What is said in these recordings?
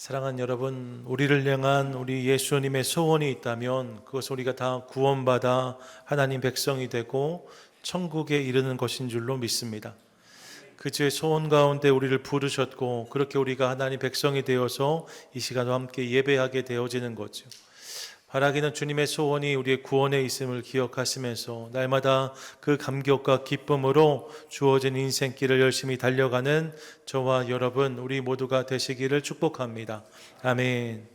사랑하는 여러분, 우리를 향한 우리 예수님의 소원이 있다면 그것을 우리가 다 구원받아 하나님 백성이 되고 천국에 이르는 것인 줄로 믿습니다. 그 주의 소원 가운데 우리를 부르셨고 그렇게 우리가 하나님 백성이 되어서 이 시간과 함께 예배하게 되어지는 거죠. 바라기는 주님의 소원이 우리의 구원에 있음을 기억하시면서 날마다 그 감격과 기쁨으로 주어진 인생길을 열심히 달려가는 저와 여러분 우리 모두가 되시기를 축복합니다. 아멘.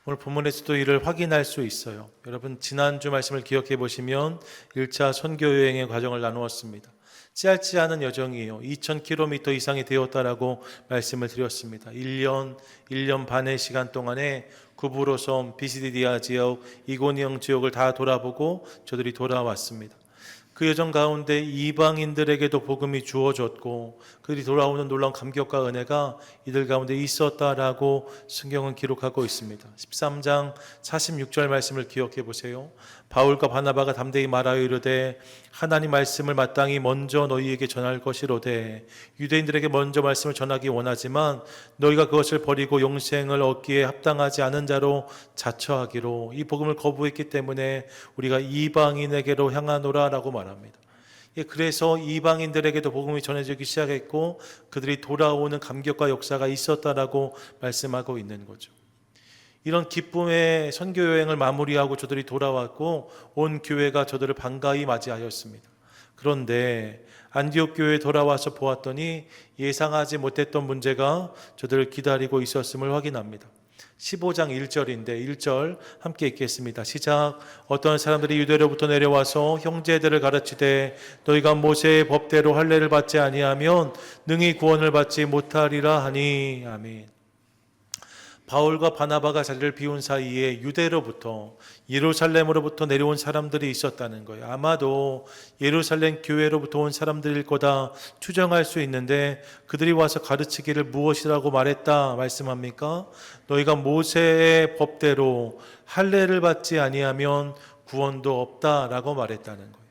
오늘 본문에서도 이를 확인할 수 있어요. 여러분 지난주 말씀을 기억해 보시면 1차 선교여행의 과정을 나누었습니다. 짧지 않은 여정이에요. 2000km 이상이 되었다라고 말씀을 드렸습니다. 1년 반의 시간 동안에 구브로섬, 비시디디아 지역, 이고니영 지역을 다 돌아보고 저들이 돌아왔습니다. 그 여정 가운데 이방인들에게도 복음이 주어졌고 그들이 돌아오는 놀라운 감격과 은혜가 이들 가운데 있었다라고 성경은 기록하고 있습니다. 13장 46절 말씀을 기억해 보세요. 바울과 바나바가 담대히 말하여 이르되 하나님 말씀을 마땅히 먼저 너희에게 전할 것이로되 유대인들에게 먼저 말씀을 전하기 원하지만 너희가 그것을 버리고 영생을 얻기에 합당하지 않은 자로 자처하기로 이 복음을 거부했기 때문에 우리가 이방인에게로 향하노라 라고 말합니다. 그래서 이방인들에게도 복음이 전해지기 시작했고 그들이 돌아오는 감격과 역사가 있었다라고 말씀하고 있는 거죠. 이런 기쁨의 선교여행을 마무리하고 저들이 돌아왔고 온 교회가 저들을 반가이 맞이하였습니다. 그런데 안디옥 교회에 돌아와서 보았더니 예상하지 못했던 문제가 저들을 기다리고 있었음을 확인합니다. 15장 1절인데 1절 함께 읽겠습니다. 시작. 어떤 사람들이 유대로부터 내려와서 형제들을 가르치되 너희가 모세의 법대로 할례를 받지 아니하면 능히 구원을 받지 못하리라 하니. 아멘. 바울과 바나바가 자리를 비운 사이에 유대로부터 예루살렘으로부터 내려온 사람들이 있었다는 거예요. 아마도 예루살렘 교회로부터 온 사람들일 거다 추정할 수 있는데 그들이 와서 가르치기를 무엇이라고 말했다 말씀합니까? 너희가 모세의 법대로 할례를 받지 아니하면 구원도 없다라고 말했다는 거예요.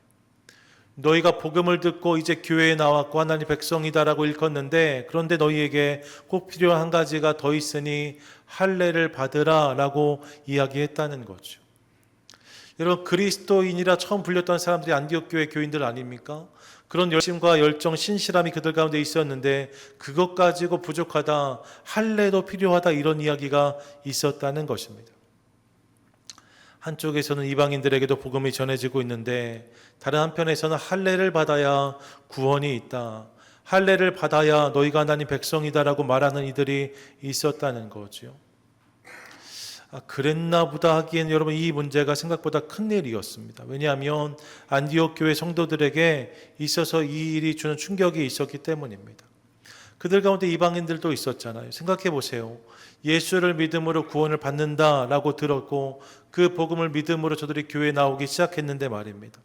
너희가 복음을 듣고 이제 교회에 나왔고 하나님 백성이다라고 일컫는데 그런데 너희에게 꼭 필요한 한 가지가 더 있으니 할례를 받으라 라고 이야기했다는 거죠. 여러분 그리스도인이라 처음 불렸던 사람들이 안디옥 교회 교인들 아닙니까? 그런 열심과 열정, 신실함이 그들 가운데 있었는데 그것 가지고 부족하다, 할례도 필요하다 이런 이야기가 있었다는 것입니다. 한쪽에서는 이방인들에게도 복음이 전해지고 있는데 다른 한편에서는 할례를 받아야 구원이 있다. 할례를 받아야 너희가 하나님 백성이다라고 말하는 이들이 있었다는 거죠. 그랬나 보다 하기엔 여러분 이 문제가 생각보다 큰 일이었습니다. 왜냐하면 안디옥 교회 성도들에게 있어서 이 일이 주는 충격이 있었기 때문입니다. 그들 가운데 이방인들도 있었잖아요. 생각해 보세요. 예수를 믿음으로 구원을 받는다라고 들었고 그 복음을 믿음으로 저들이 교회에 나오기 시작했는데 말입니다.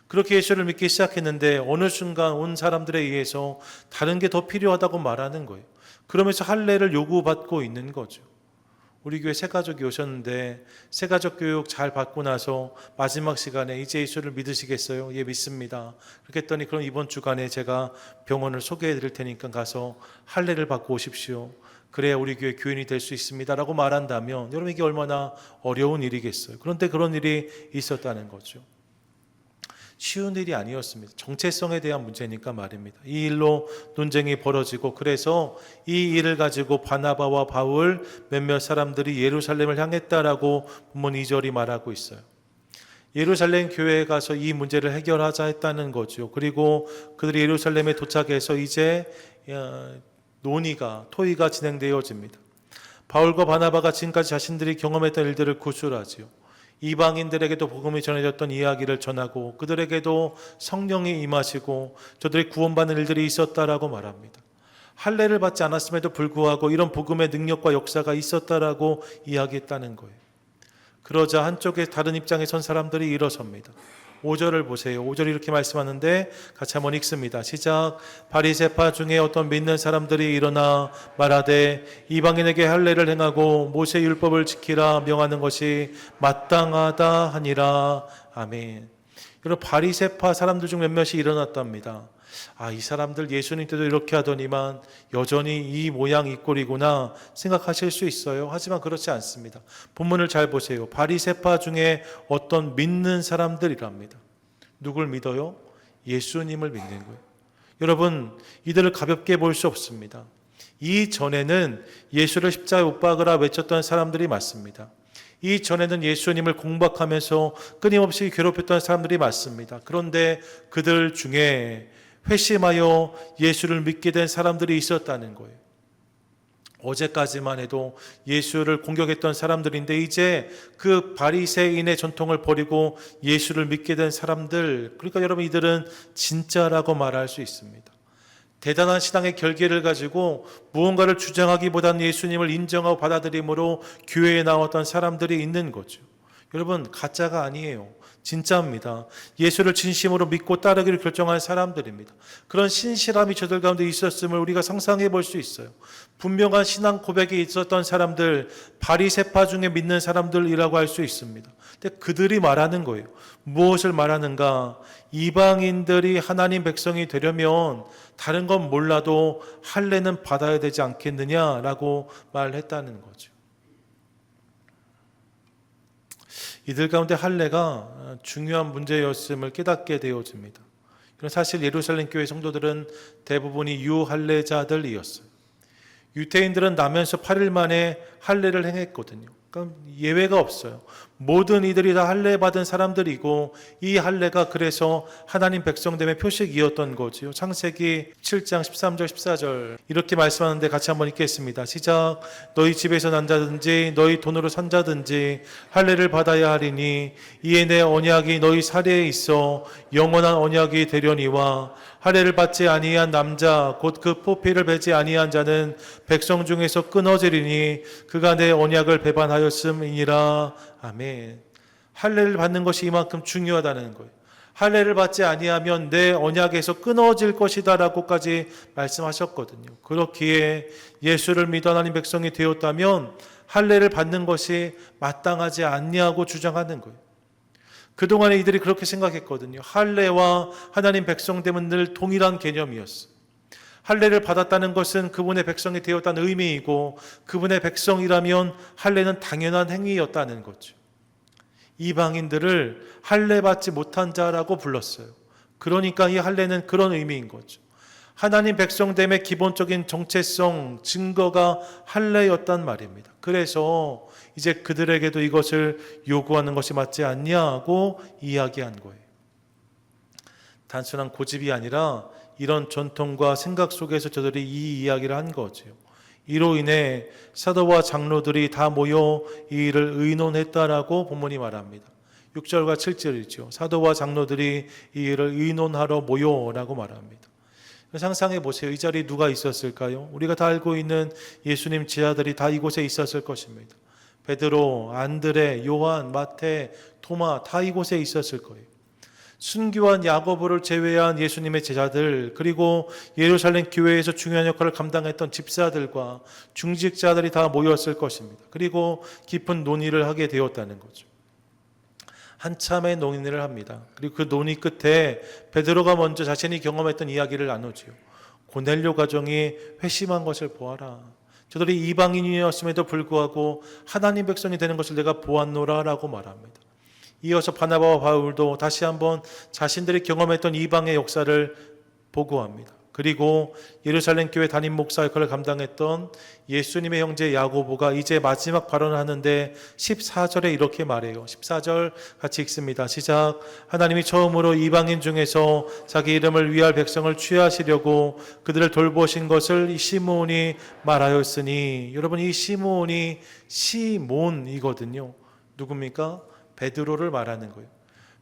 그렇게 예수를 믿기 시작했는데 어느 순간 온 사람들에 의해서 다른 게 더 필요하다고 말하는 거예요. 그러면서 할례를 요구받고 있는 거죠. 우리 교회 새가족이 오셨는데 새가족 교육 잘 받고 나서 마지막 시간에 이제 예수를 믿으시겠어요? 예, 믿습니다. 그렇게 했더니 그럼 이번 주간에 제가 병원을 소개해 드릴 테니까 가서 할례를 받고 오십시오. 그래야 우리 교회 교인이 될 수 있습니다 라고 말한다면 여러분 이게 얼마나 어려운 일이겠어요. 그런데 그런 일이 있었다는 거죠. 쉬운 일이 아니었습니다. 정체성에 대한 문제니까 말입니다. 이 일로 논쟁이 벌어지고 그래서 이 일을 가지고 바나바와 바울 몇몇 사람들이 예루살렘을 향했다라고 본문 2절이 말하고 있어요. 예루살렘 교회에 가서 이 문제를 해결하자 했다는 거죠. 그리고 그들이 예루살렘에 도착해서 이제 토의가 진행되어집니다. 바울과 바나바가 지금까지 자신들이 경험했던 일들을 구술하지요. 이방인들에게도 복음이 전해졌던 이야기를 전하고 그들에게도 성령이 임하시고 저들이 구원받는 일들이 있었다라고 말합니다. 할례를 받지 않았음에도 불구하고 이런 복음의 능력과 역사가 있었다라고 이야기했다는 거예요. 그러자 한쪽에 다른 입장에 선 사람들이 일어섭니다. 5절을 보세요. 5절이 이렇게 말씀하는데 같이 한번 읽습니다. 시작. 바리새파 중에 어떤 믿는 사람들이 일어나 말하되 이방인에게 할례를 행하고 모세 율법을 지키라 명하는 것이 마땅하다 하니라. 아멘. 여러분 바리새파 사람들 중 몇몇이 일어났답니다. 이 사람들 예수님 때도 이렇게 하더니만 여전히 이 모양 이 꼴이구나 생각하실 수 있어요. 하지만 그렇지 않습니다. 본문을 잘 보세요. 바리새파 중에 어떤 믿는 사람들이랍니다. 누굴 믿어요? 예수님을 믿는 거예요. 여러분, 이들을 가볍게 볼 수 없습니다. 이전에는 예수를 십자가에 못 박으라 외쳤던 사람들이 맞습니다. 이전에는 예수님을 공박하면서 끊임없이 괴롭혔던 사람들이 맞습니다. 그런데 그들 중에 회심하여 예수를 믿게 된 사람들이 있었다는 거예요. 어제까지만 해도 예수를 공격했던 사람들인데 이제 그 바리새인의 전통을 버리고 예수를 믿게 된 사람들, 그러니까 여러분 이들은 진짜라고 말할 수 있습니다. 대단한 신앙의 결계를 가지고 무언가를 주장하기보다는 예수님을 인정하고 받아들임으로 교회에 나왔던 사람들이 있는 거죠. 여러분, 가짜가 아니에요. 진짜입니다. 예수를 진심으로 믿고 따르기를 결정한 사람들입니다. 그런 신실함이 저들 가운데 있었음을 우리가 상상해 볼 수 있어요. 분명한 신앙 고백이 있었던 사람들, 바리새파 중에 믿는 사람들이라고 할 수 있습니다. 근데 그들이 말하는 거예요. 무엇을 말하는가? 이방인들이 하나님 백성이 되려면 다른 건 몰라도 할례는 받아야 되지 않겠느냐라고 말했다는 거죠. 이들 가운데 할례가 중요한 문제였음을 깨닫게 되어집니다. 사실 예루살렘 교회 성도들은 대부분이 유할례자들이었어요. 유대인들은 나면서 8일 만에 할례를 행했거든요. 그러니까 예외가 없어요. 모든 이들이 다 할례 받은 사람들이고 이 할례가 그래서 하나님 백성됨의 표식이었던 거지요. 창세기 7장 13절 14절 이렇게 말씀하는데 같이 한번 읽겠습니다. 시작. 너희 집에서 난 자든지 너희 돈으로 산 자든지 할례를 받아야 하리니 이에 내 언약이 너희 사례에 있어 영원한 언약이 되려니와 할례를 받지 아니한 남자 곧 그 포피를 베지 아니한 자는 백성 중에서 끊어지리니 그가 내 언약을 배반하였음이니라. 아멘. 할례를 받는 것이 이만큼 중요하다는 거예요. 할례를 받지 아니하면 내 언약에서 끊어질 것이다라고까지 말씀하셨거든요. 그렇기에 예수를 믿어 하나님 백성이 되었다면 할례를 받는 것이 마땅하지 않냐고 주장하는 거예요. 그동안에 이들이 그렇게 생각했거든요. 할례와 하나님 백성됨은 늘 동일한 개념이었어요. 할례를 받았다는 것은 그분의 백성이 되었다는 의미이고 그분의 백성이라면 할례는 당연한 행위였다는 거죠. 이방인들을 할례 받지 못한 자라고 불렀어요. 그러니까 이 할례는 그런 의미인 거죠. 하나님 백성됨의 기본적인 정체성, 증거가 할례였단 말입니다. 그래서 이제 그들에게도 이것을 요구하는 것이 맞지 않냐고 이야기한 거예요. 단순한 고집이 아니라 이런 전통과 생각 속에서 저들이 이 이야기를 한 거죠. 이로 인해 사도와 장로들이 다 모여 이 일을 의논했다라고 본문이 말합니다. 6절과 7절이죠. 사도와 장로들이 이 일을 의논하러 모여라고 말합니다. 상상해 보세요. 이 자리에 누가 있었을까요? 우리가 다 알고 있는 예수님 제자들이 다 이곳에 있었을 것입니다. 베드로, 안드레, 요한, 마태, 토마 다 이곳에 있었을 거예요. 순교한 야고보를 제외한 예수님의 제자들, 그리고 예루살렘 교회에서 중요한 역할을 감당했던 집사들과 중직자들이 다 모였을 것입니다. 그리고 깊은 논의를 하게 되었다는 거죠. 한참의 논의를 합니다. 그리고 그 논의 끝에 베드로가 먼저 자신이 경험했던 이야기를 나누지요. 고넬료 가정이 회심한 것을 보아라. 저들이 이방인이었음에도 불구하고 하나님 백성이 되는 것을 내가 보았노라라고 말합니다. 이어서 바나바와 바울도 다시 한번 자신들이 경험했던 이방의 역사를 보고합니다. 그리고 예루살렘 교회 담임 목사 역할을 감당했던 예수님의 형제 야고보가 이제 마지막 발언을 하는데 14절에 이렇게 말해요. 14절 같이 읽습니다. 시작. 하나님이 처음으로 이방인 중에서 자기 이름을 위할 백성을 취하시려고 그들을 돌보신 것을 이 시므온이 말하였으니, 여러분 이 시므온이 시몬이거든요. 누굽니까? 베드로를 말하는 거예요.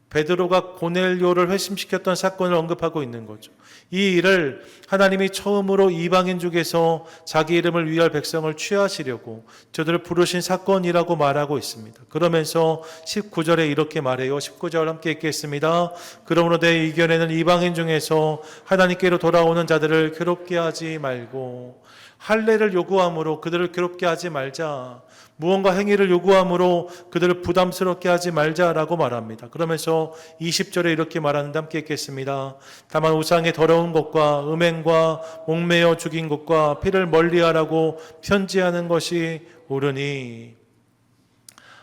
베드로가 고넬료를 회심시켰던 사건을 언급하고 있는 거죠. 이 일을 하나님이 처음으로 이방인 중에서 자기 이름을 위할 백성을 취하시려고 저들을 부르신 사건이라고 말하고 있습니다. 그러면서 19절에 이렇게 말해요. 19절 함께 읽겠습니다. 그러므로 내 의견에는 이방인 중에서 하나님께로 돌아오는 자들을 괴롭게 하지 말고 할례를 요구함으로 그들을 괴롭게 하지 말자. 무언가 행위를 요구함으로 그들을 부담스럽게 하지 말자라고 말합니다. 그러면서 20절에 이렇게 말하는데 함께 읽겠습니다. 다만 우상의 더러운 것과 음행과 목매어 죽인 것과 피를 멀리하라고 편지하는 것이 옳으니.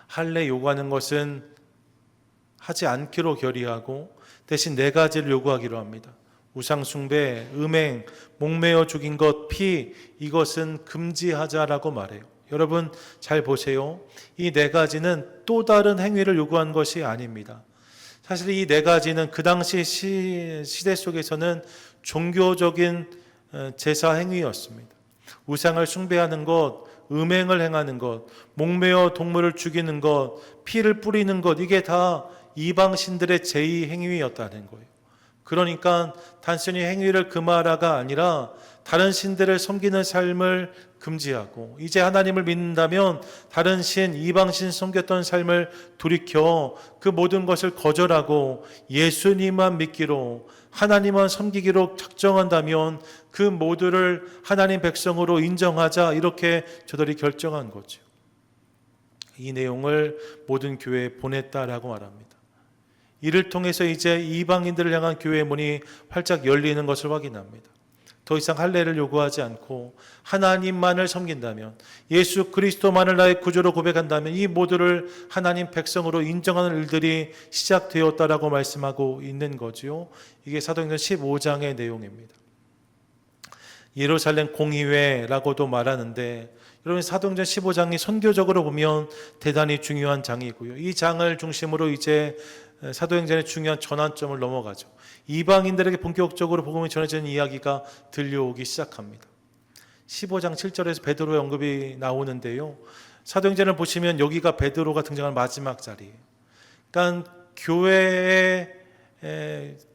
할례 요구하는 것은 하지 않기로 결의하고 대신 네 가지를 요구하기로 합니다. 우상 숭배, 음행, 목매어 죽인 것, 피, 이것은 금지하자라고 말해요. 여러분 잘 보세요. 이 네 가지는 또 다른 행위를 요구한 것이 아닙니다. 사실 이 네 가지는 그 당시 시대 속에서는 종교적인 제사 행위였습니다. 우상을 숭배하는 것, 음행을 행하는 것, 목매어 동물을 죽이는 것, 피를 뿌리는 것, 이게 다 이방신들의 제2 행위였다는 거예요. 그러니까 단순히 행위를 금하라가 아니라 다른 신들을 섬기는 삶을 금지하고, 이제 하나님을 믿는다면 다른 신, 이방신 섬겼던 삶을 돌이켜 그 모든 것을 거절하고 예수님만 믿기로, 하나님만 섬기기로 작정한다면 그 모두를 하나님 백성으로 인정하자, 이렇게 저들이 결정한 거죠. 이 내용을 모든 교회에 보냈다라고 말합니다. 이를 통해서 이제 이방인들을 향한 교회의 문이 활짝 열리는 것을 확인합니다. 더 이상 할례를 요구하지 않고 하나님만을 섬긴다면, 예수 그리스도만을 나의 구주로 고백한다면 이 모두를 하나님 백성으로 인정하는 일들이 시작되었다라고 말씀하고 있는 거지요. 이게 사도행전 15장의 내용입니다. 예루살렘 공의회라고도 말하는데, 여러분 사도행전 15장이 선교적으로 보면 대단히 중요한 장이고요. 이 장을 중심으로 이제 사도행전의 중요한 전환점을 넘어가죠. 이방인들에게 본격적으로 복음이 전해지는 이야기가 들려오기 시작합니다. 15장 7절에서 베드로의 언급이 나오는데요. 사도행전을 보시면 여기가 베드로가 등장하는 마지막 자리예요. 그러니까 교회의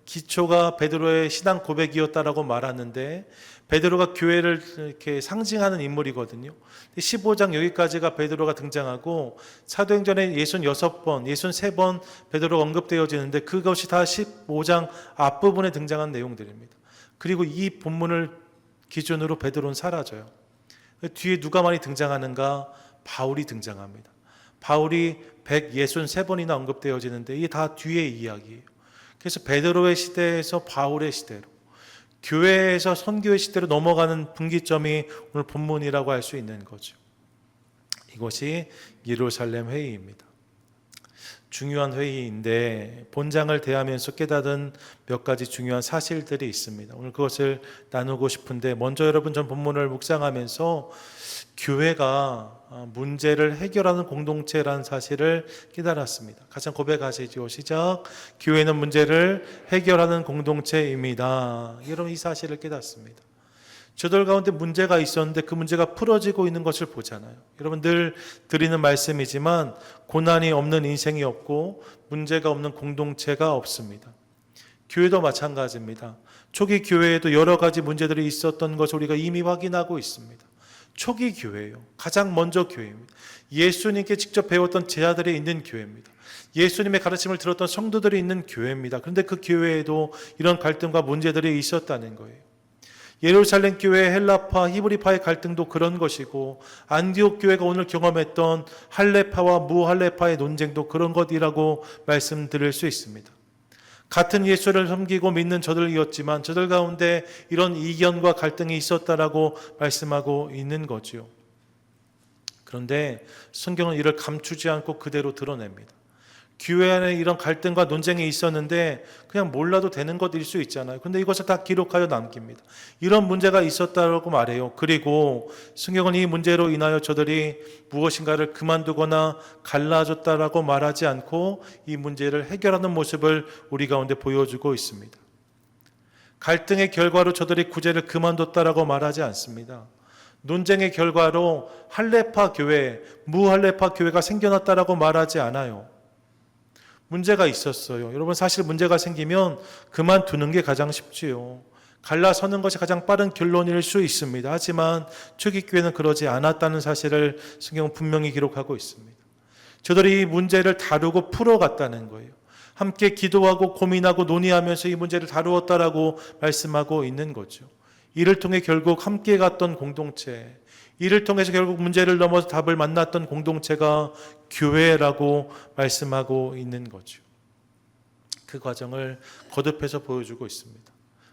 기초가 베드로의 신앙 고백이었다라고 말하는데, 베드로가 교회를 이렇게 상징하는 인물이거든요. 15장 여기까지가 베드로가 등장하고, 사도행전에 66번, 63번 베드로가 언급되어지는데 그것이 다 15장 앞부분에 등장한 내용들입니다. 그리고 이 본문을 기준으로 베드로는 사라져요. 뒤에 누가 많이 등장하는가? 바울이 등장합니다. 바울이 163번이나 언급되어지는데 이게 다 뒤의 이야기예요. 그래서 베드로의 시대에서 바울의 시대로, 교회에서 선교의 시대로 넘어가는 분기점이 오늘 본문이라고 할 수 있는 거죠. 이것이 예루살렘 회의입니다. 중요한 회의인데 본장을 대하면서 깨달은 몇 가지 중요한 사실들이 있습니다. 오늘 그것을 나누고 싶은데, 먼저 여러분 전 본문을 묵상하면서 교회가 문제를 해결하는 공동체라는 사실을 깨달았습니다. 같이 고백하시죠. 시작. 교회는 문제를 해결하는 공동체입니다. 여러분 이 사실을 깨닫습니다. 저들 가운데 문제가 있었는데 그 문제가 풀어지고 있는 것을 보잖아요. 여러분 늘 드리는 말씀이지만 고난이 없는 인생이 없고 문제가 없는 공동체가 없습니다. 교회도 마찬가지입니다. 초기 교회에도 여러 가지 문제들이 있었던 것을 우리가 이미 확인하고 있습니다. 초기 교회예요. 가장 먼저 교회입니다. 예수님께 직접 배웠던 제자들이 있는 교회입니다. 예수님의 가르침을 들었던 성도들이 있는 교회입니다. 그런데 그 교회에도 이런 갈등과 문제들이 있었다는 거예요. 예루살렘 교회의 헬라파, 히브리파의 갈등도 그런 것이고, 안디옥 교회가 오늘 경험했던 할례파와 무할례파의 논쟁도 그런 것이라고 말씀드릴 수 있습니다. 같은 예수를 섬기고 믿는 저들이었지만 저들 가운데 이런 이견과 갈등이 있었다라고 말씀하고 있는 거죠. 그런데 성경은 이를 감추지 않고 그대로 드러냅니다. 교회 안에 이런 갈등과 논쟁이 있었는데 그냥 몰라도 되는 것일 수 있잖아요. 그런데 이것을 다 기록하여 남깁니다. 이런 문제가 있었다고 말해요. 그리고 성경은 이 문제로 인하여 저들이 무엇인가를 그만두거나 갈라졌다라고 말하지 않고 이 문제를 해결하는 모습을 우리 가운데 보여주고 있습니다. 갈등의 결과로 저들이 구제를 그만뒀다라고 말하지 않습니다. 논쟁의 결과로 할례파 교회, 무할례파 교회가 생겨났다라고 말하지 않아요. 문제가 있었어요. 여러분 사실 문제가 생기면 그만두는 게 가장 쉽지요. 갈라서는 것이 가장 빠른 결론일 수 있습니다. 하지만 초기 교회는 그러지 않았다는 사실을 성경은 분명히 기록하고 있습니다. 저들이 이 문제를 다루고 풀어갔다는 거예요. 함께 기도하고 고민하고 논의하면서 이 문제를 다루었다라고 말씀하고 있는 거죠. 이를 통해 결국 함께 갔던 공동체, 이를 통해서 결국 문제를 넘어서 답을 만났던 공동체가 교회라고 말씀하고 있는 거죠. 그 과정을 거듭해서 보여주고 있습니다.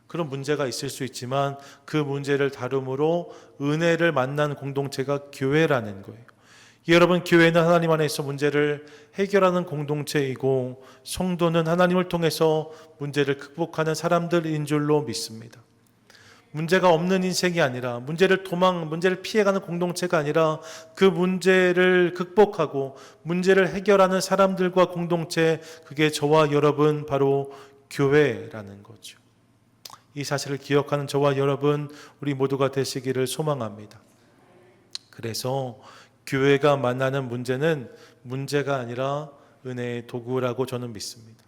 그런 문제가 있을 수 있지만 그 문제를 다룸으로 은혜를 만난 공동체가 교회라는 거예요. 여러분, 교회는 하나님 안에서 문제를 해결하는 공동체이고 성도는 하나님을 통해서 문제를 극복하는 사람들인 줄로 믿습니다. 문제가 없는 인생이 아니라 문제를 피해가는 공동체가 아니라 그 문제를 극복하고 문제를 해결하는 사람들과 공동체, 그게 저와 여러분 바로 교회라는 거죠. 이 사실을 기억하는 저와 여러분 우리 모두가 되시기를 소망합니다. 그래서 교회가 만나는 문제는 문제가 아니라 은혜의 도구라고 저는 믿습니다.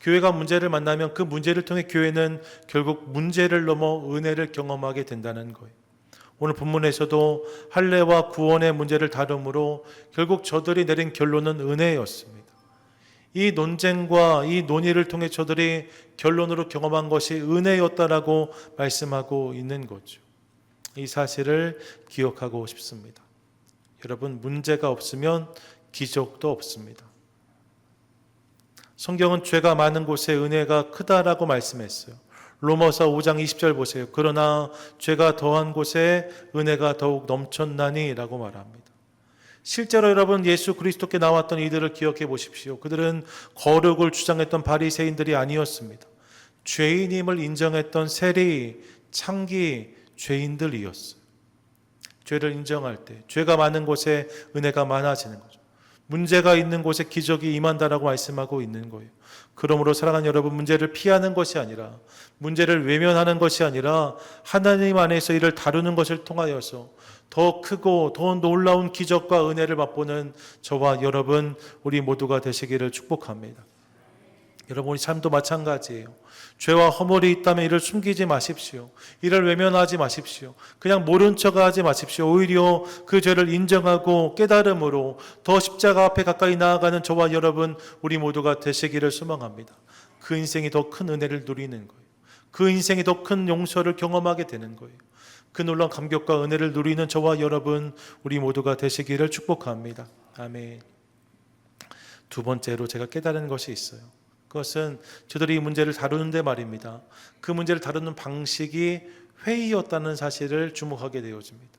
교회가 문제를 만나면 그 문제를 통해 교회는 결국 문제를 넘어 은혜를 경험하게 된다는 거예요. 오늘 본문에서도 할례와 구원의 문제를 다루므로 결국 저들이 내린 결론은 은혜였습니다. 이 논쟁과 이 논의를 통해 저들이 결론으로 경험한 것이 은혜였다라고 말씀하고 있는 거죠. 이 사실을 기억하고 싶습니다. 여러분, 문제가 없으면 기적도 없습니다. 성경은 죄가 많은 곳에 은혜가 크다라고 말씀했어요. 로마서 5장 20절 보세요. 그러나 죄가 더한 곳에 은혜가 더욱 넘쳤나니 라고 말합니다. 실제로 여러분, 예수 그리스도께 나왔던 이들을 기억해 보십시오. 그들은 거룩을 주장했던 바리새인들이 아니었습니다. 죄인임을 인정했던 세리, 창기 죄인들이었어요. 죄를 인정할 때 죄가 많은 곳에 은혜가 많아지는 거죠. 문제가 있는 곳에 기적이 임한다라고 말씀하고 있는 거예요. 그러므로 사랑하는 여러분, 문제를 피하는 것이 아니라, 문제를 외면하는 것이 아니라 하나님 안에서 이를 다루는 것을 통하여서 더 크고 더 놀라운 기적과 은혜를 맛보는 저와 여러분 우리 모두가 되시기를 축복합니다. 여러분, 우리 삶도 마찬가지예요. 죄와 허물이 있다면 이를 숨기지 마십시오. 이를 외면하지 마십시오. 그냥 모른 척 하지 마십시오. 오히려 그 죄를 인정하고 깨달음으로 더 십자가 앞에 가까이 나아가는 저와 여러분 우리 모두가 되시기를 소망합니다. 그 인생이 더 큰 은혜를 누리는 거예요. 그 인생이 더 큰 용서를 경험하게 되는 거예요. 그 놀라운 감격과 은혜를 누리는 저와 여러분 우리 모두가 되시기를 축복합니다. 아멘. 두 번째로 제가 깨달은 것이 있어요. 그것은 저들이 이 문제를 다루는데 말입니다. 그 문제를 다루는 방식이 회의였다는 사실을 주목하게 되어집니다.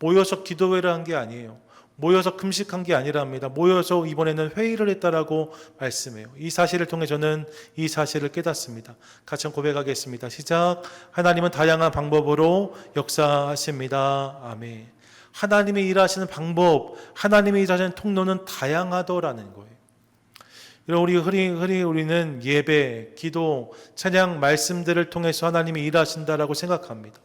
모여서 기도회를 한 게 아니에요. 모여서 금식한 게 아니랍니다. 모여서 이번에는 회의를 했다라고 말씀해요. 이 사실을 통해 저는 이 사실을 깨닫습니다. 같이 고백하겠습니다. 시작. 하나님은 다양한 방법으로 역사하십니다. 아멘. 하나님이 일하시는 방법, 하나님이 일하시는 통로는 다양하더라는 거예요. 우리는 예배, 기도, 찬양, 말씀들을 통해서 하나님이 일하신다라고 생각합니다.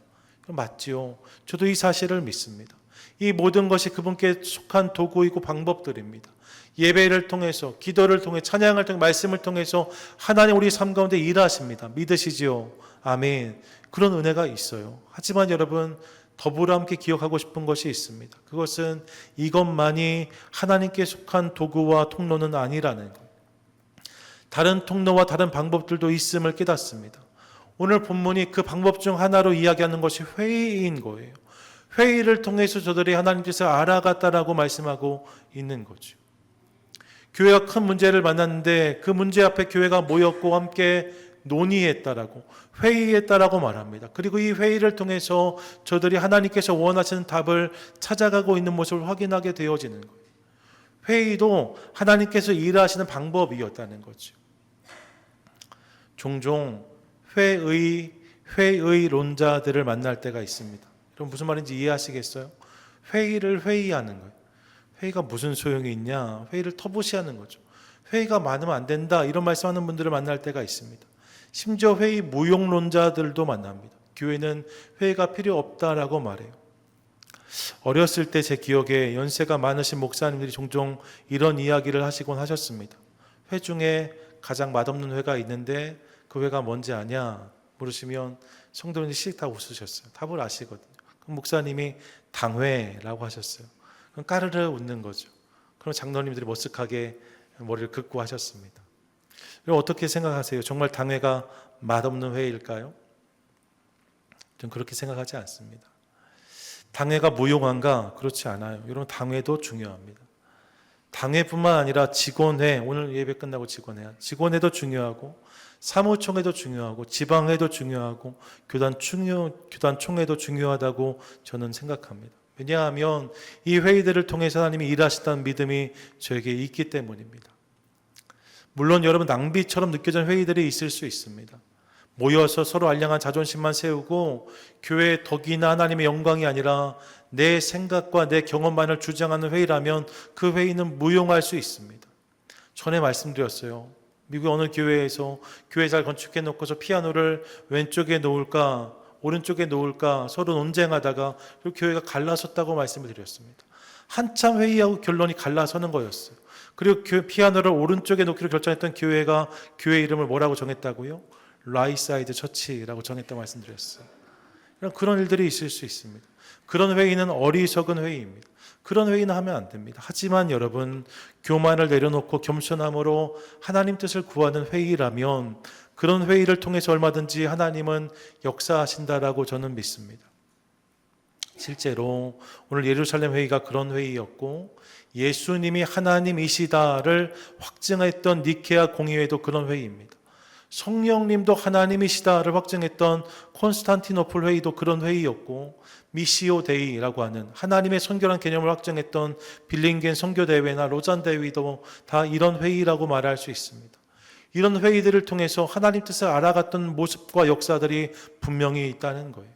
맞지요? 저도 이 사실을 믿습니다. 이 모든 것이 그분께 속한 도구이고 방법들입니다. 예배를 통해서, 기도를 통해, 찬양을 통해, 말씀을 통해서 하나님 우리 삶 가운데 일하십니다. 믿으시지요? 아멘. 그런 은혜가 있어요. 하지만 여러분, 더불어 함께 기억하고 싶은 것이 있습니다. 그것은 이것만이 하나님께 속한 도구와 통로는 아니라는 것. 다른 통로와 다른 방법들도 있음을 깨닫습니다. 오늘 본문이 그 방법 중 하나로 이야기하는 것이 회의인 거예요. 회의를 통해서 저들이 하나님께서 알아갔다라고 말씀하고 있는 거죠. 교회가 큰 문제를 만났는데 그 문제 앞에 교회가 모였고 함께 논의했다라고, 회의했다라고 말합니다. 그리고 이 회의를 통해서 저들이 하나님께서 원하시는 답을 찾아가고 있는 모습을 확인하게 되어지는 거예요. 회의도 하나님께서 일하시는 방법이었다는 거죠. 종종 회의론자들을 만날 때가 있습니다. 그럼 무슨 말인지 이해하시겠어요? 회의를 회의하는 거예요. 회의가 무슨 소용이 있냐? 회의를 터부시하는 거죠. 회의가 많으면 안 된다, 이런 말씀하는 분들을 만날 때가 있습니다. 심지어 회의 무용론자들도 만납니다. 교회는 회의가 필요 없다라고 말해요. 어렸을 때 제 기억에 연세가 많으신 목사님들이 종종 이런 이야기를 하시곤 하셨습니다. 회 중에 가장 맛없는 회가 있는데 그 회가 뭔지 아냐 물으시면 성도님들이 씩 다 웃으셨어요. 답을 아시거든요. 그럼 목사님이 당회라고 하셨어요. 그럼 까르르 웃는 거죠. 그럼 장로님들이 머쓱하게 머리를 긋고 하셨습니다. 그럼 어떻게 생각하세요? 정말 당회가 맛없는 회일까요? 저는 그렇게 생각하지 않습니다. 당회가 무용한가? 그렇지 않아요. 여러분, 당회도 중요합니다. 당회뿐만 아니라 직원회, 오늘 예배 끝나고 직원회도 중요하고, 사무총회도 중요하고, 지방회도 중요하고, 교단총회도 중요하다고 저는 생각합니다. 왜냐하면 이 회의들을 통해서 하나님이 일하신다는 믿음이 저에게 있기 때문입니다. 물론 여러분, 낭비처럼 느껴지는 회의들이 있을 수 있습니다. 모여서 서로 알량한 자존심만 세우고 교회의 덕이나 하나님의 영광이 아니라 내 생각과 내 경험만을 주장하는 회의라면 그 회의는 무용할 수 있습니다. 전에 말씀드렸어요. 미국 어느 교회에서 교회 잘 건축해 놓고서 피아노를 왼쪽에 놓을까 오른쪽에 놓을까 서로 논쟁하다가 교회가 갈라섰다고 말씀을 드렸습니다. 한참 회의하고 결론이 갈라서는 거였어요. 그리고 피아노를 오른쪽에 놓기로 결정했던 교회가 교회 이름을 뭐라고 정했다고요? 라이사이드 처치라고 정했다고 말씀드렸어요. 그런 일들이 있을 수 있습니다. 그런 회의는 어리석은 회의입니다. 그런 회의는 하면 안 됩니다. 하지만 여러분, 교만을 내려놓고 겸손함으로 하나님 뜻을 구하는 회의라면 그런 회의를 통해서 얼마든지 하나님은 역사하신다라고 저는 믿습니다. 실제로 오늘 예루살렘 회의가 그런 회의였고, 예수님이 하나님이시다를 확증했던 니케아 공의회도 그런 회의입니다. 성령님도 하나님이시다를 확증했던 콘스탄티노플 회의도 그런 회의였고, 미시오 데이라고 하는 하나님의 선교라는 개념을 확증했던 빌링겐 선교대회나 로잔 대회도 다 이런 회의라고 말할 수 있습니다. 이런 회의들을 통해서 하나님 뜻을 알아갔던 모습과 역사들이 분명히 있다는 거예요.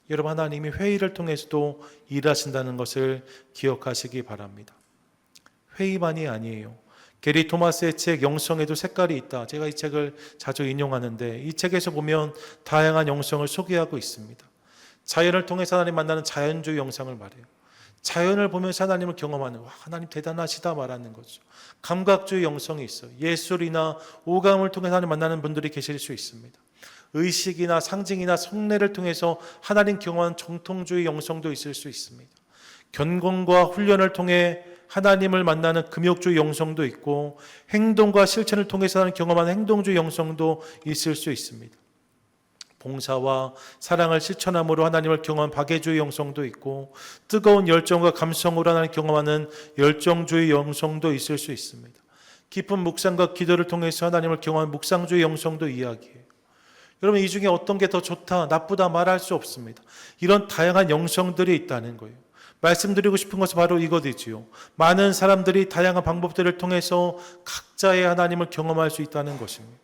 여러분, 하나님이 회의를 통해서도 일하신다는 것을 기억하시기 바랍니다. 회의만이 아니에요. 게리 토마스의 책 영성에도 색깔이 있다. 제가 이 책을 자주 인용하는데 이 책에서 보면 다양한 영성을 소개하고 있습니다. 자연을 통해서 하나님 만나는 자연주의 영성을 말해요. 자연을 보면서 하나님을 경험하는, 와, 하나님 대단하시다 말하는 거죠. 감각주의 영성이 있어요. 예술이나 오감을 통해서 하나님 만나는 분들이 계실 수 있습니다. 의식이나 상징이나 성례를 통해서 하나님 경험하는 정통주의 영성도 있을 수 있습니다. 견공과 훈련을 통해 하나님을 만나는 금욕주의 영성도 있고, 행동과 실천을 통해서 하나님 경험하는 행동주의 영성도 있을 수 있습니다. 봉사와 사랑을 실천함으로 하나님을 경험한 박애주의 영성도 있고, 뜨거운 열정과 감성으로 하나님 경험하는 열정주의 영성도 있을 수 있습니다. 깊은 묵상과 기도를 통해서 하나님을 경험하는 묵상주의 영성도 이야기해요. 여러분, 이 중에 어떤 게 더 좋다, 나쁘다 말할 수 없습니다. 이런 다양한 영성들이 있다는 거예요. 말씀드리고 싶은 것은 바로 이것이지요. 많은 사람들이 다양한 방법들을 통해서 각자의 하나님을 경험할 수 있다는 것입니다.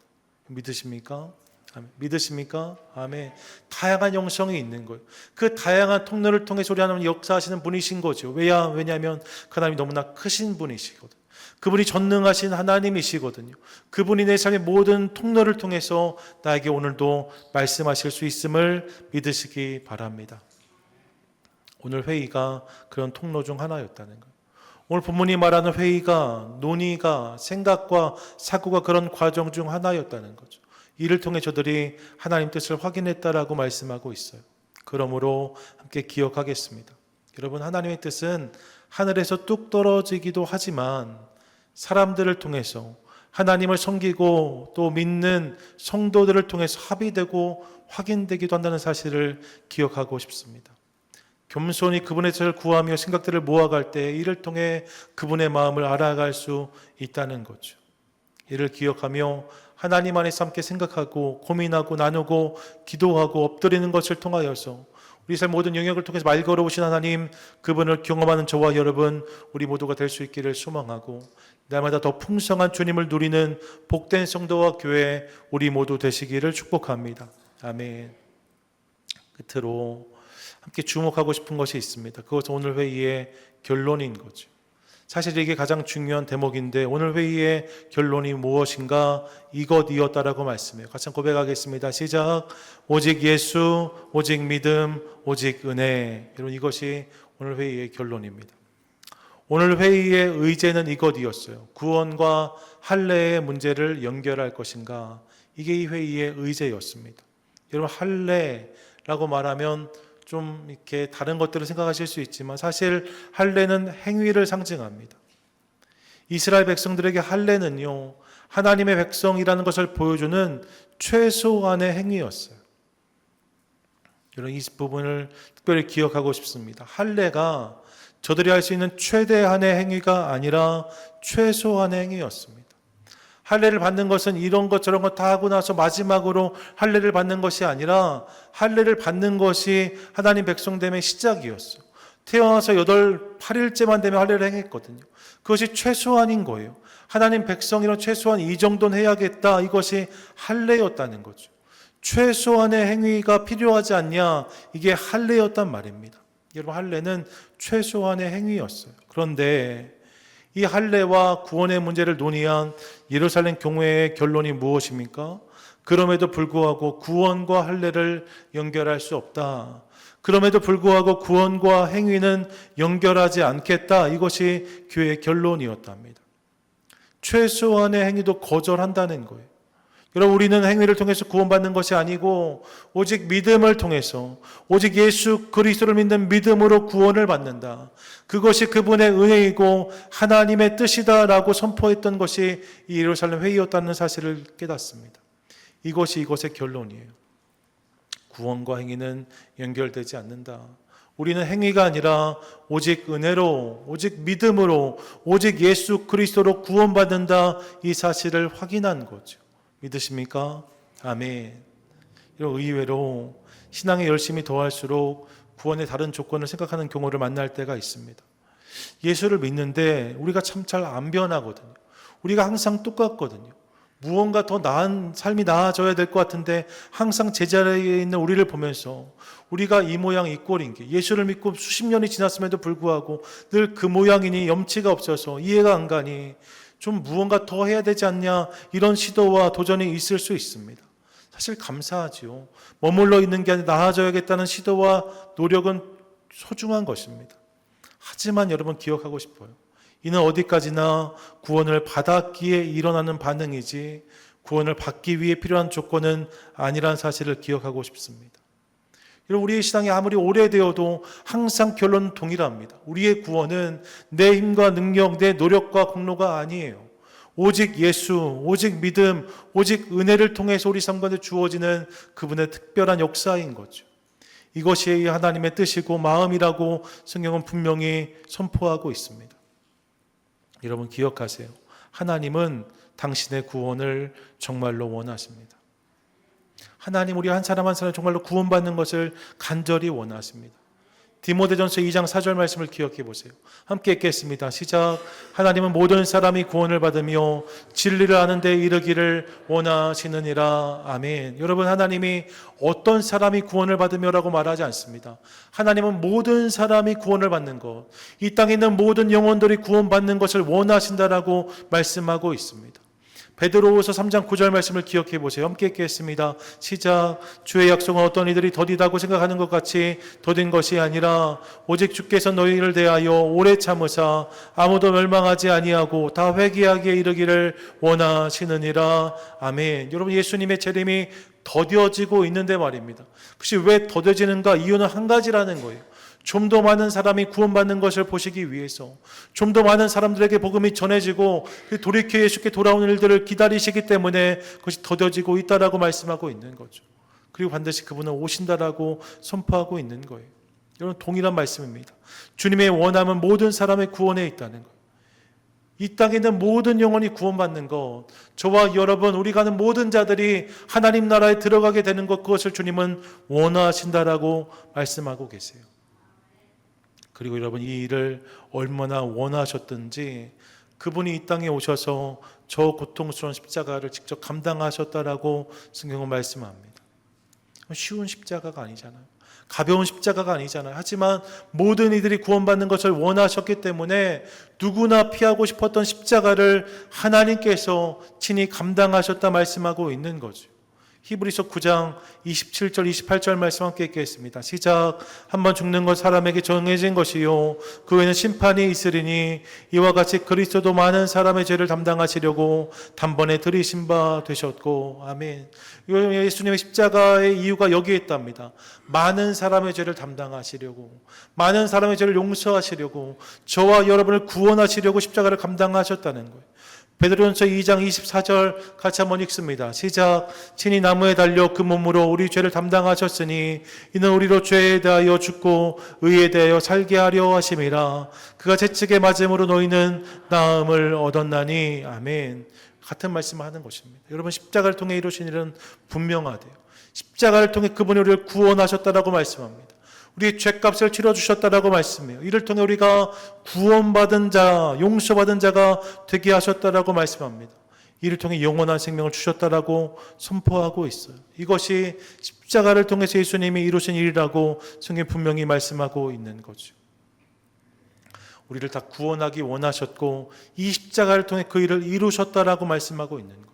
믿으십니까? 아멘. 믿으십니까? 아멘. 다양한 영성이 있는 거예요. 그 다양한 통로를 통해서 우리 하나님 역사하시는 분이신 거죠. 왜냐하면 그 하나님이 너무나 크신 분이시거든요. 그분이 전능하신 하나님이시거든요. 그분이 내 삶의 모든 통로를 통해서 나에게 오늘도 말씀하실 수 있음을 믿으시기 바랍니다. 오늘 회의가 그런 통로 중 하나였다는 거예요. 오늘 본문이 말하는 회의가, 논의가, 생각과 사고가 그런 과정 중 하나였다는 거죠. 이를 통해 저들이 하나님 뜻을 확인했다라고 말씀하고 있어요. 그러므로 함께 기억하겠습니다. 여러분, 하나님의 뜻은 하늘에서 뚝 떨어지기도 하지만 사람들을 통해서 하나님을 섬기고 또 믿는 성도들을 통해서 합의되고 확인되기도 한다는 사실을 기억하고 싶습니다. 겸손히 그분의 뜻을 구하며 생각들을 모아갈 때 이를 통해 그분의 마음을 알아갈 수 있다는 거죠. 이를 기억하며 하나님 안에서 함께 생각하고 고민하고 나누고 기도하고 엎드리는 것을 통하여서 우리 삶 모든 영역을 통해서 말 걸어오신 하나님, 그분을 경험하는 저와 여러분, 우리 모두가 될 수 있기를 소망하고 날마다 더 풍성한 주님을 누리는 복된 성도와 교회 우리 모두 되시기를 축복합니다. 아멘. 끝으로 함께 주목하고 싶은 것이 있습니다. 그것은 오늘 회의의 결론인 거죠. 사실 이게 가장 중요한 대목인데 오늘 회의의 결론이 무엇인가? 이것이었다라고 말씀해요. 같이 고백하겠습니다. 시작. 오직 예수, 오직 믿음, 오직 은혜. 여러분, 이것이 오늘 회의의 결론입니다. 오늘 회의의 의제는 이것이었어요. 구원과 할례의 문제를 연결할 것인가? 이게 이 회의의 의제였습니다. 여러분, 할례라고 말하면 좀 이렇게 다른 것들을 생각하실 수 있지만 사실 할례는 행위를 상징합니다. 이스라엘 백성들에게 할례는요, 하나님의 백성이라는 것을 보여주는 최소한의 행위였어요. 여러분 이 부분을 특별히 기억하고 싶습니다. 할례가 저들이 할 수 있는 최대한의 행위가 아니라 최소한의 행위였습니다. 할례를 받는 것은 이런 것 저런 것 다 하고 나서 마지막으로 할례를 받는 것이 아니라 할례를 받는 것이 하나님 백성됨의 시작이었어요. 태어나서 8일째만 되면 할례를 행했거든요. 그것이 최소한인 거예요. 하나님 백성이라 최소한 이 정도는 해야겠다. 이것이 할례였다는 거죠. 최소한의 행위가 필요하지 않냐? 이게 할례였단 말입니다. 여러분 할례는 최소한의 행위였어요. 그런데 이 할례와 구원의 문제를 논의한 예루살렘 교회의 결론이 무엇입니까? 그럼에도 불구하고 구원과 할례를 연결할 수 없다. 그럼에도 불구하고 구원과 행위는 연결하지 않겠다. 이것이 교회의 결론이었답니다. 최소한의 행위도 거절한다는 거예요. 여러분 우리는 행위를 통해서 구원받는 것이 아니고 오직 믿음을 통해서 오직 예수 그리스도를 믿는 믿음으로 구원을 받는다. 그것이 그분의 은혜이고 하나님의 뜻이다라고 선포했던 것이 이 예루살렘 회의였다는 사실을 깨닫습니다. 이것이 이것의 결론이에요. 구원과 행위는 연결되지 않는다. 우리는 행위가 아니라 오직 은혜로, 오직 믿음으로, 오직 예수 그리스도로 구원받는다. 이 사실을 확인한 거죠. 믿으십니까? 아멘. 의외로 신앙에 열심히 더할수록 구원의 다른 조건을 생각하는 경우를 만날 때가 있습니다. 예수를 믿는데 우리가 참 잘 안 변하거든요. 우리가 항상 똑같거든요. 무언가 더 나은 삶이 나아져야 될 것 같은데 항상 제자리에 있는 우리를 보면서 우리가 이 모양 이 꼴인 게 예수를 믿고 수십 년이 지났음에도 불구하고 늘 그 모양이니 염치가 없어서 이해가 안 가니 좀 무언가 더 해야 되지 않냐 이런 시도와 도전이 있을 수 있습니다. 사실 감사하지요. 머물러 있는 게 아니라 나아져야겠다는 시도와 노력은 소중한 것입니다. 하지만 여러분 기억하고 싶어요. 이는 어디까지나 구원을 받았기에 일어나는 반응이지 구원을 받기 위해 필요한 조건은 아니란 사실을 기억하고 싶습니다. 여러분 우리의 신앙이 아무리 오래되어도 항상 결론은 동일합니다. 우리의 구원은 내 힘과 능력, 내 노력과 공로가 아니에요. 오직 예수, 오직 믿음, 오직 은혜를 통해서 우리 삶 가운데 주어지는 그분의 특별한 역사인 거죠. 이것이 하나님의 뜻이고 마음이라고 성경은 분명히 선포하고 있습니다. 여러분 기억하세요. 하나님은 당신의 구원을 정말로 원하십니다. 하나님 우리 한 사람 한 사람 정말로 구원받는 것을 간절히 원하십니다. 디모데전서 2장 4절 말씀을 기억해 보세요. 함께 읽겠습니다. 시작. 하나님은 모든 사람이 구원을 받으며 진리를 아는 데 이르기를 원하시느니라. 아멘. 여러분 하나님이 어떤 사람이 구원을 받으며라고 말하지 않습니다. 하나님은 모든 사람이 구원을 받는 것, 이 땅에 있는 모든 영혼들이 구원받는 것을 원하신다라고 말씀하고 있습니다. 베드로후서 3장 9절 말씀을 기억해 보세요. 함께 읽겠습니다. 시작. 주의 약속은 어떤 이들이 더디다고 생각하는 것 같이 더딘 것이 아니라 오직 주께서 너희를 대하여 오래 참으사 아무도 멸망하지 아니하고 다 회개하기에 이르기를 원하시느니라. 아멘. 여러분 예수님의 재림이 더뎌지고 있는데 말입니다. 그것이 왜 더뎌지는가? 이유는 한 가지라는 거예요. 좀 더 많은 사람이 구원받는 것을 보시기 위해서, 좀 더 많은 사람들에게 복음이 전해지고 돌이켜 예수께 돌아오는 일들을 기다리시기 때문에 그것이 더뎌지고 있다라고 말씀하고 있는 거죠. 그리고 반드시 그분은 오신다라고 선포하고 있는 거예요. 여러분 동일한 말씀입니다. 주님의 원함은 모든 사람의 구원에 있다는 거예요. 이 땅에 있는 모든 영혼이 구원받는 것, 저와 여러분 우리가 아는 모든 자들이 하나님 나라에 들어가게 되는 것, 그것을 주님은 원하신다라고 말씀하고 계세요. 그리고 여러분 이 일을 얼마나 원하셨든지 그분이 이 땅에 오셔서 저 고통스러운 십자가를 직접 감당하셨다라고 성경은 말씀합니다. 쉬운 십자가가 아니잖아요. 가벼운 십자가가 아니잖아요. 하지만 모든 이들이 구원받는 것을 원하셨기 때문에 누구나 피하고 싶었던 십자가를 하나님께서 친히 감당하셨다 말씀하고 있는 거죠. 히브리서 9장 27절 28절 말씀 함께 읽겠습니다. 시작. 한번 죽는 것 사람에게 정해진 것이요 그 후에는 심판이 있으리니 이와 같이 그리스도도 많은 사람의 죄를 담당하시려고 단번에 들이신 바 되셨고. 아멘. 예수님의 십자가의 이유가 여기에 있답니다. 많은 사람의 죄를 담당하시려고, 많은 사람의 죄를 용서하시려고, 저와 여러분을 구원하시려고 십자가를 감당하셨다는 거예요. 베드로전서 2장 24절 같이 한번 읽습니다. 시작. 친히 나무에 달려 그 몸으로 우리 죄를 담당하셨으니 이는 우리로 죄에 대하여 죽고 의에 대하여 살게 하려 하심이라. 그가 채찍에 맞음으로 너희는 나음을 얻었나니. 아멘. 같은 말씀을 하는 것입니다. 여러분, 십자가를 통해 이루신 일은 분명하대요. 십자가를 통해 그분이 우리를 구원하셨다라고 말씀합니다. 우리의 죄값을 치러주셨다라고 말씀해요. 이를 통해 우리가 구원받은 자, 용서받은 자가 되게 하셨다라고 말씀합니다. 이를 통해 영원한 생명을 주셨다라고 선포하고 있어요. 이것이 십자가를 통해서 예수님이 이루신 일이라고 성경이 분명히 말씀하고 있는 거죠. 우리를 다 구원하기 원하셨고 이 십자가를 통해 그 일을 이루셨다라고 말씀하고 있는 거예요.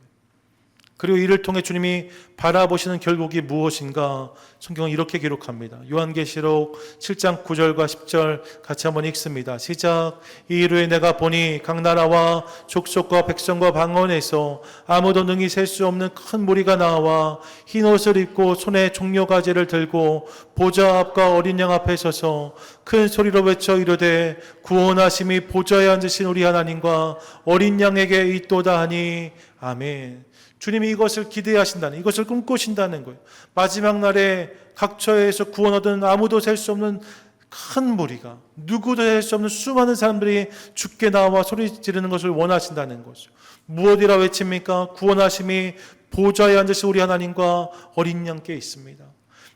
그리고 이를 통해 주님이 바라보시는 결국이 무엇인가? 성경은 이렇게 기록합니다. 요한계시록 7장 9절과 10절 같이 한번 읽습니다. 시작. 이 이후에 내가 보니 각 나라와 족속과 백성과 방언에서 아무도 능히 셀 수 없는 큰 무리가 나와 흰 옷을 입고 손에 종려가지를 들고 보좌 앞과 어린 양 앞에 서서 큰 소리로 외쳐 이르되 구원하심이 보좌에 앉으신 우리 하나님과 어린 양에게 있도다 하니. 아멘. 주님이 이것을 기대하신다는, 이것을 꿈꾸신다는 거예요. 마지막 날에 각처에서 구원 얻은 아무도 셀 수 없는 큰 무리가, 누구도 셀 수 없는 수많은 사람들이 주께 나와 소리 지르는 것을 원하신다는 거죠. 무엇이라 외칩니까? 구원하심이 보좌에 앉으신 우리 하나님과 어린 양께 있습니다.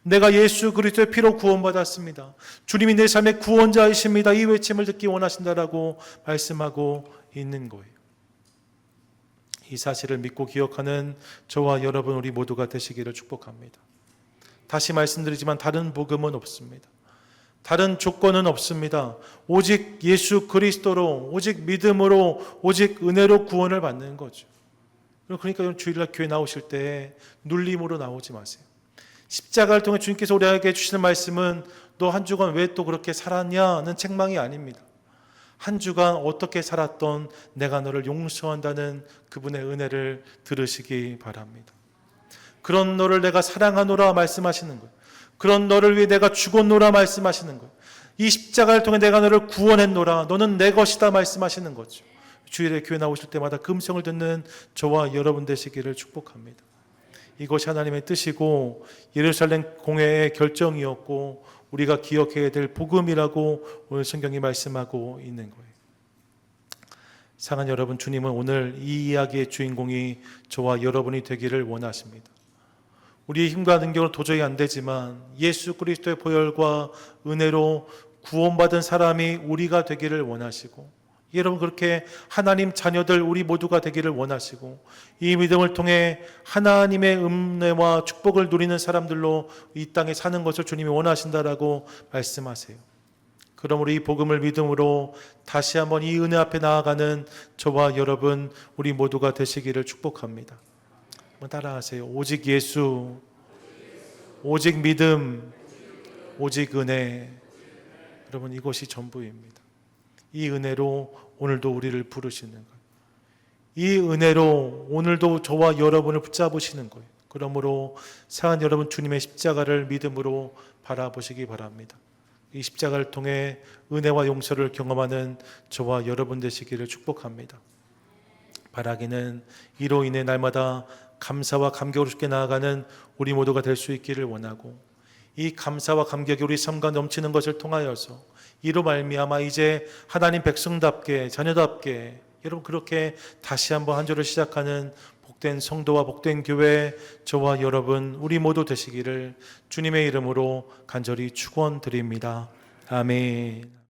내가 예수 그리스도의 피로 구원받았습니다. 주님이 내 삶의 구원자이십니다. 이 외침을 듣기 원하신다라고 말씀하고 있는 거예요. 이 사실을 믿고 기억하는 저와 여러분 우리 모두가 되시기를 축복합니다. 다시 말씀드리지만 다른 복음은 없습니다. 다른 조건은 없습니다. 오직 예수 그리스도로, 오직 믿음으로, 오직 은혜로 구원을 받는 거죠. 그러니까 주일날 교회 나오실 때 눌림으로 나오지 마세요. 십자가를 통해 주님께서 우리에게 주시는 말씀은 너 한 주간 왜 또 그렇게 살았냐는 책망이 아닙니다. 한 주간 어떻게 살았던 내가 너를 용서한다는 그분의 은혜를 들으시기 바랍니다. 그런 너를 내가 사랑하노라 말씀하시는 거예요. 그런 너를 위해 내가 죽었노라 말씀하시는 거예요. 이 십자가를 통해 내가 너를 구원했노라, 너는 내 것이다 말씀하시는 거죠. 주일에 교회 나오실 때마다 그 음성을 듣는 저와 여러분 되시기를 축복합니다. 이것이 하나님의 뜻이고 예루살렘 공회의 결정이었고 우리가 기억해야 될 복음이라고 오늘 성경이 말씀하고 있는 거예요. 사랑하는 여러분, 주님은 오늘 이 이야기의 주인공이 저와 여러분이 되기를 원하십니다. 우리의 힘과 능력으로 도저히 안 되지만 예수 그리스도의 보혈과 은혜로 구원받은 사람이 우리가 되기를 원하시고, 여러분 그렇게 하나님 자녀들 우리 모두가 되기를 원하시고, 이 믿음을 통해 하나님의 은혜와 축복을 누리는 사람들로 이 땅에 사는 것을 주님이 원하신다라고 말씀하세요. 그러므로 이 복음을 믿음으로 다시 한번 이 은혜 앞에 나아가는 저와 여러분 우리 모두가 되시기를 축복합니다. 한번 따라하세요. 오직 예수, 오직 믿음, 오직 은혜. 여러분 이것이 전부입니다. 이 은혜로 오늘도 우리를 부르시는 거예요. 이 은혜로 오늘도 저와 여러분을 붙잡으시는 거예요. 그러므로 사랑하는 여러분, 주님의 십자가를 믿음으로 바라보시기 바랍니다. 이 십자가를 통해 은혜와 용서를 경험하는 저와 여러분 되시기를 축복합니다. 바라기는 이로 인해 날마다 감사와 감격으로 주께 나아가는 우리 모두가 될 수 있기를 원하고, 이 감사와 감격이 우리 삶과 넘치는 것을 통하여서 이로 말미암아 이제 하나님 백성답게, 자녀답게, 여러분 그렇게 다시 한번 한 주를 시작하는 복된 성도와 복된 교회, 저와 여러분 우리 모두 되시기를 주님의 이름으로 간절히 축원드립니다. 아멘.